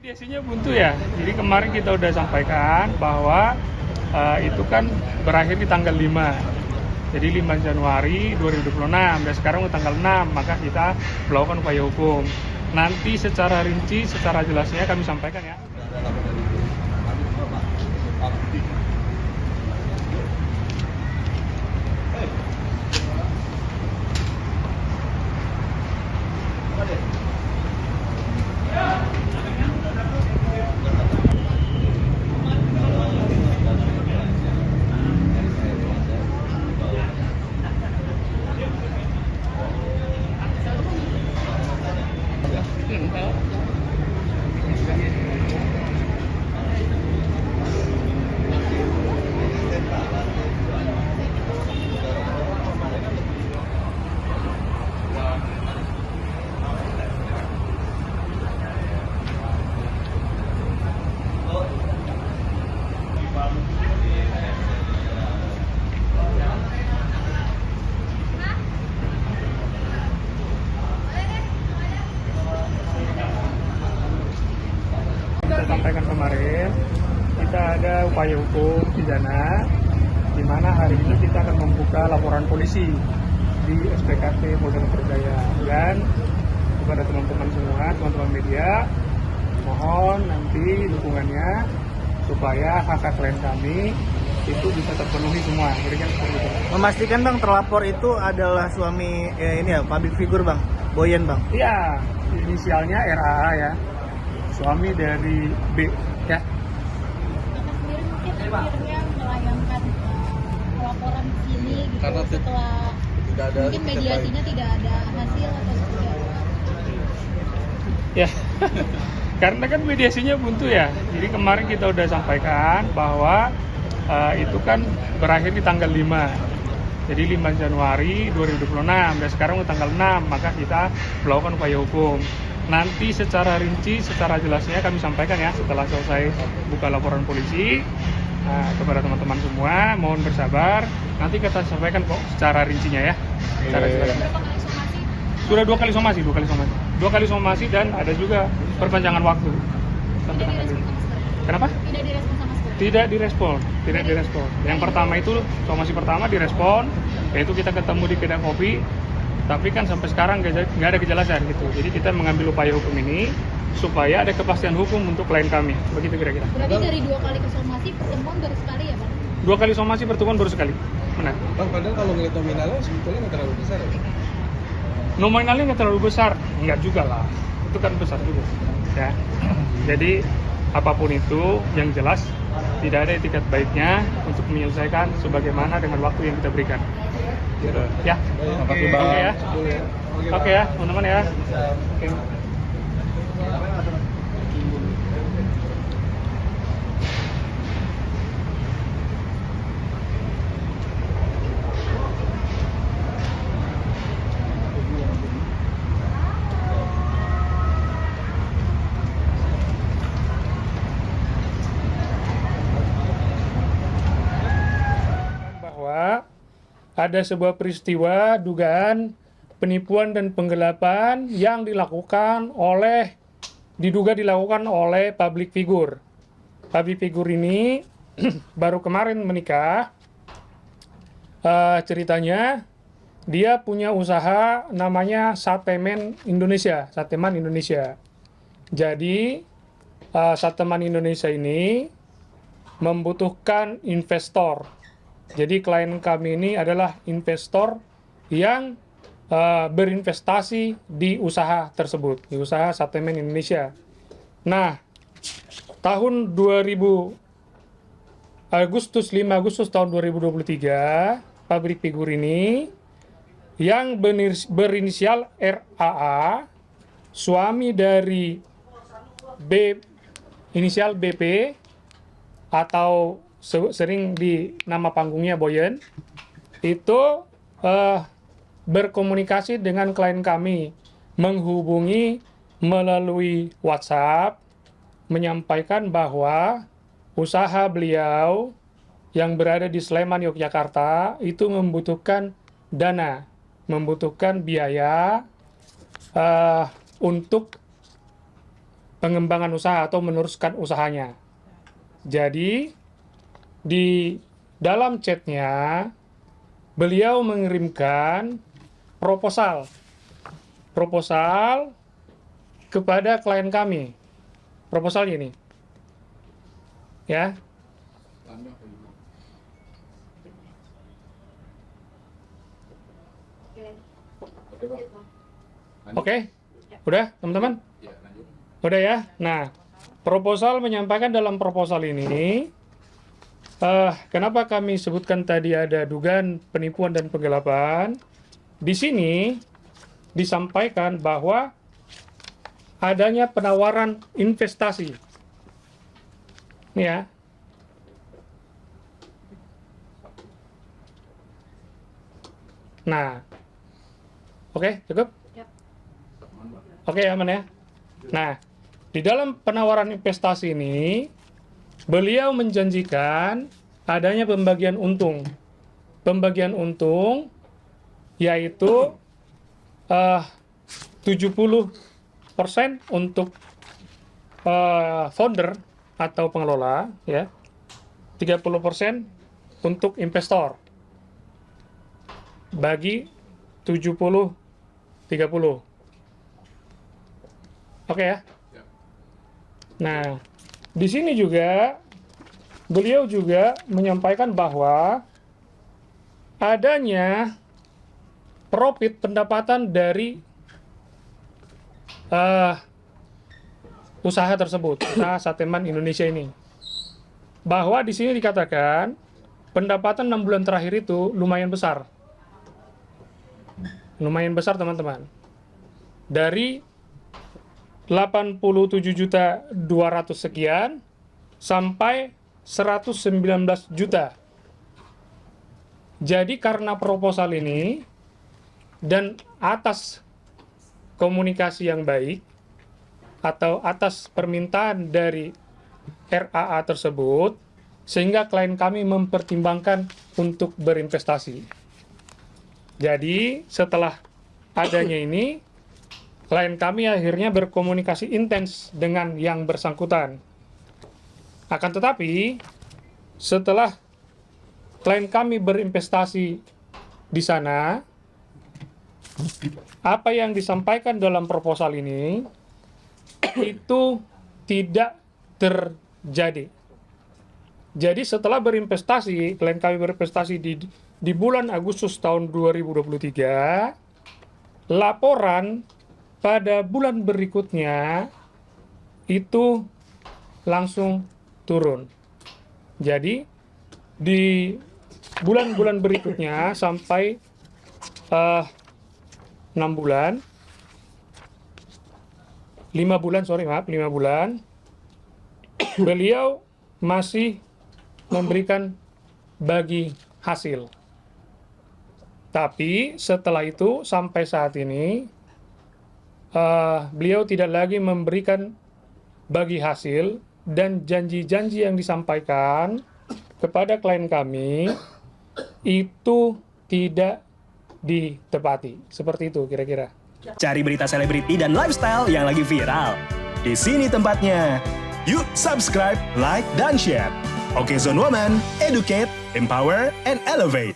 Mediasinya buntu ya. Jadi kemarin kita udah sampaikan bahwa itu kan berakhir di tanggal 5. Jadi 5 Januari 2026 dan sekarang udah tanggal 6, maka kita melakukan upaya hukum. Nanti secara rinci, secara jelasnya kami sampaikan ya. Saya sampaikan kemarin, kita ada upaya hukum pidana, di mana hari ini kita akan membuka laporan polisi di SPKT Polda Metro Jaya. Dan kepada teman-teman semua, teman-teman media, mohon nanti dukungannya supaya hak-hak klien kami itu bisa terpenuhi semua. Berikan seperti itu. Memastikan bang, terlapor itu adalah suami ini ya, public figure bang, Boyen bang. Iya, inisialnya RAA ya, suami dari B ya. Bapak sendiri mungkin akhirnya melayangkan laporan di sini gitu Karena setelah tidak ada mungkin mediasinya tidak ada hasil atau seperti apa? Ya, karena kan mediasinya buntu ya. Jadi kemarin kita udah sampaikan bahwa itu kan berakhir di tanggal 5. Jadi 5 Januari 2026 dan sekarang udah tanggal 6, maka kita melakukan upaya hukum. Nanti secara rinci, secara jelasnya kami sampaikan ya setelah selesai buka laporan polisi. Kepada teman-teman semua, mohon bersabar. Nanti kita sampaikan kok secara rincinya ya. Secara jelasnya. Berapa kali somasi? Sudah 2 kali somasi, 2 kali somasi. 2 kali somasi dan ada juga perpanjangan waktu. Sampai tanggal 5. Kenapa? Tidak direspon sama sekali. Tidak direspon. Yang pertama itu somasi pertama direspon, yaitu kita ketemu di kedai kopi, tapi kan sampai sekarang nggak ada kejelasan gitu. Jadi kita mengambil upaya hukum ini supaya ada kepastian hukum untuk klien kami. Begitu kira-kira. Berarti dari 2 kali ke somasi pertemuan baru sekali ya Bang? 2 kali somasi pertemuan baru sekali. Benar. Bang, padahal kalau ngeliat nominalnya sebetulnya nggak terlalu besar ya? Nominalnya nggak terlalu besar, nggak juga lah. Itu kan besar juga. Ya. Jadi apapun itu, yang jelas tidak ada etikat baiknya untuk menyelesaikan sebagaimana dengan waktu yang kita berikan. Ya. Makasih Oke ya. Boleh. Oke ya, teman-teman ya. Oke. Bahwa ada sebuah peristiwa dugaan penipuan dan penggelapan yang diduga dilakukan oleh public figure. Public figure ini baru kemarin menikah. Ceritanya dia punya usaha namanya Sateman Indonesia. Jadi Sateman Indonesia ini membutuhkan investor. Jadi klien kami ini adalah investor yang berinvestasi di usaha tersebut, di usaha Sateman Indonesia. Nah, tahun 5 Agustus tahun 2023, pabrik figur ini yang berinisial RAA, suami dari inisial BP atau sering di nama panggungnya Boyen, itu berkomunikasi dengan klien kami, menghubungi melalui WhatsApp, menyampaikan bahwa usaha beliau yang berada di Sleman, Yogyakarta itu membutuhkan dana, membutuhkan biaya untuk pengembangan usaha atau meneruskan usahanya. Jadi di dalam chatnya beliau mengirimkan proposal kepada klien kami. Proposal ini, ya. Oke, udah teman-teman? Udah ya. Nah, proposal menyampaikan dalam proposal ini, kenapa kami sebutkan tadi ada dugaan penipuan dan penggelapan? Di sini disampaikan bahwa adanya penawaran investasi. Ini ya. Nah, oke, cukup? Oke, aman ya? Nah, di dalam penawaran investasi ini, beliau menjanjikan adanya pembagian untung. Pembagian untung yaitu 70% untuk founder atau pengelola, ya. 30% untuk investor. Bagi 70-30. Oke ya. Nah, di sini juga beliau juga menyampaikan bahwa adanya profit pendapatan dari usaha tersebut, usaha Sateman Indonesia ini. Bahwa di sini dikatakan pendapatan 6 bulan terakhir itu lumayan besar. Lumayan besar, teman-teman. Dari 87.200 sekian sampai 119 juta. Jadi karena proposal ini dan atas komunikasi yang baik atau atas permintaan dari RAA tersebut, sehingga klien kami mempertimbangkan untuk berinvestasi. Jadi setelah adanya ini, klien kami akhirnya berkomunikasi intens dengan yang bersangkutan. Akan tetapi, setelah klien kami berinvestasi di sana, apa yang disampaikan dalam proposal ini itu tidak terjadi. Jadi setelah berinvestasi, klien kami berinvestasi di bulan Agustus tahun 2023, laporan pada bulan berikutnya itu langsung turun. Jadi di bulan-bulan berikutnya sampai 5 bulan, beliau masih memberikan bagi hasil. Tapi setelah itu sampai saat ini beliau tidak lagi memberikan bagi hasil, dan janji-janji yang disampaikan kepada klien kami itu tidak ditepati. Seperti itu kira-kira. Cari berita selebriti dan lifestyle yang lagi viral. Di sini tempatnya. Yuk subscribe, like, dan share. Oke Zone Woman, educate, empower, and elevate.